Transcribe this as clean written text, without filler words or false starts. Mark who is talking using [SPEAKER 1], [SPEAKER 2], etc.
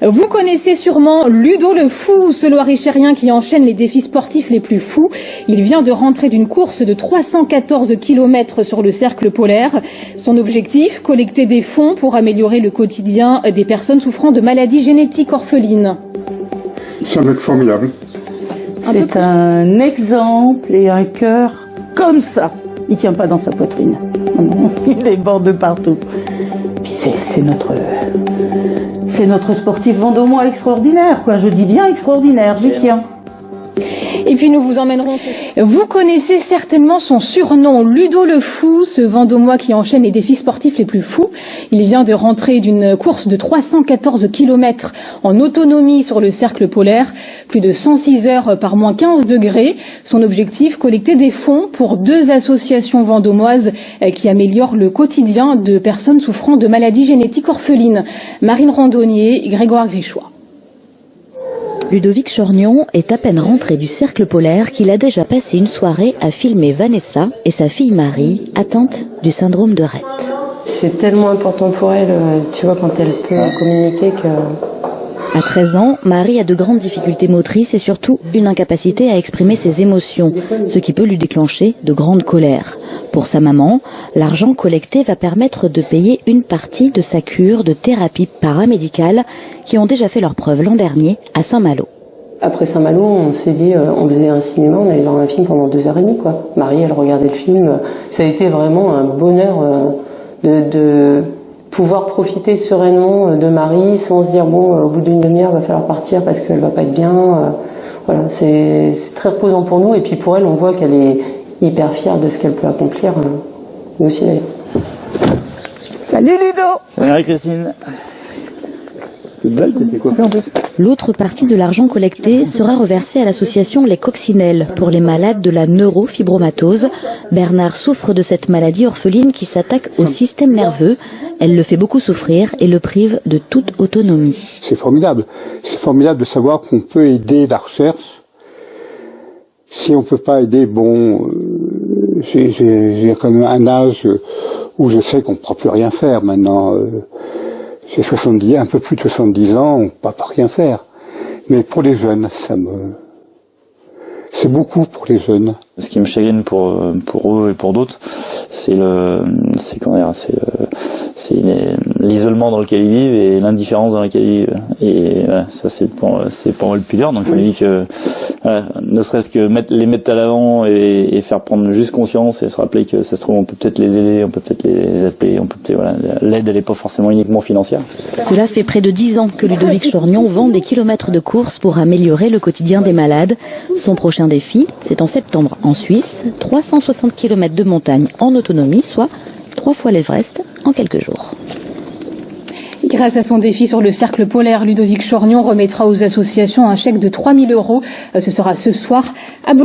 [SPEAKER 1] Vous connaissez sûrement Ludo le Fou, ce Loir-et-Cherien qui enchaîne les défis sportifs les plus fous. Il vient de rentrer d'une course de 314 km sur le cercle polaire. Son objectif, collecter des fonds pour améliorer le quotidien des personnes souffrant de maladies génétiques orphelines.
[SPEAKER 2] C'est un mec formidable.
[SPEAKER 3] C'est un exemple et un cœur comme ça. Il tient pas dans sa poitrine. Il déborde de partout. Puis c'est notre sportif vendômois extraordinaire, quoi. Je dis bien extraordinaire, j'y tiens.
[SPEAKER 1] Et puis nous vous emmènerons. Vous connaissez certainement son surnom, Ludo le Fou, ce Vendômois qui enchaîne les défis sportifs les plus fous. Il vient de rentrer d'une course de 314 km en autonomie sur le cercle polaire, plus de 106 heures par moins 15 degrés. Son objectif, collecter des fonds pour 2 associations vendômoises qui améliorent le quotidien de personnes souffrant de maladies génétiques orphelines. Marine Randonnier, Grégoire Grichois.
[SPEAKER 4] Ludovic Chorgnon est à peine rentré du cercle polaire qu'il a déjà passé une soirée à filmer Vanessa et sa fille Marie, atteinte du syndrome de Rett.
[SPEAKER 5] C'est tellement important pour elle, tu vois, quand elle peut communiquer que...
[SPEAKER 4] À 13 ans, Marie a de grandes difficultés motrices et surtout une incapacité à exprimer ses émotions, ce qui peut lui déclencher de grandes colères. Pour sa maman, l'argent collecté va permettre de payer une partie de sa cure de thérapie paramédicale qui ont déjà fait leurs preuves l'an dernier à Saint-Malo.
[SPEAKER 5] Après Saint-Malo, on s'est dit, on faisait un cinéma, on allait voir un film pendant 2h30, quoi. Marie, elle regardait le film. Ça a été vraiment un bonheur de pouvoir profiter sereinement de Marie sans se dire, bon, au bout d'une demi-heure, il va falloir partir parce qu'elle va pas être bien. Voilà, c'est très reposant pour nous. Et puis pour elle, on voit qu'elle est hyper fière de ce qu'elle peut accomplir. Nous aussi, d'ailleurs.
[SPEAKER 3] Salut Ludo!
[SPEAKER 6] Salut Christine.
[SPEAKER 4] L'autre partie de l'argent collecté sera reversée à l'association Les Coccinelles pour les malades de la neurofibromatose. Bernard souffre de cette maladie orpheline qui s'attaque au système nerveux. Elle le fait beaucoup souffrir et le prive de toute autonomie.
[SPEAKER 2] C'est formidable. C'est formidable de savoir qu'on peut aider la recherche. Si on peut pas aider, bon, j'ai quand même un âge où je sais qu'on ne pourra plus rien faire maintenant. J'ai 70, un peu plus de 70 ans, on ne peut pas rien faire. Mais pour les jeunes, c'est beaucoup pour les jeunes.
[SPEAKER 6] Ce qui me chagrine pour eux et pour d'autres, c'est l'isolement dans lequel ils vivent et l'indifférence dans laquelle ils vivent. Et voilà, ça c'est pour moi le plus dur. Donc je me dis que ne serait-ce que les mettre à l'avant et faire prendre juste conscience et se rappeler que ça se trouve on peut peut-être les aider, on peut peut-être les appeler, on peut peut-être l'aide elle est pas forcément uniquement financière.
[SPEAKER 4] Cela fait près de 10 ans que Ludovic Chorgnon vend des kilomètres de course pour améliorer le quotidien des malades. Son prochain défi, c'est en septembre en Suisse, 360 km de montagne en autonomie, soit 3 fois l'Everest en quelques jours.
[SPEAKER 1] Grâce à son défi sur le cercle polaire, Ludovic Chorgnon remettra aux associations un chèque de 3 000 €. Ce sera ce soir à Boulogne.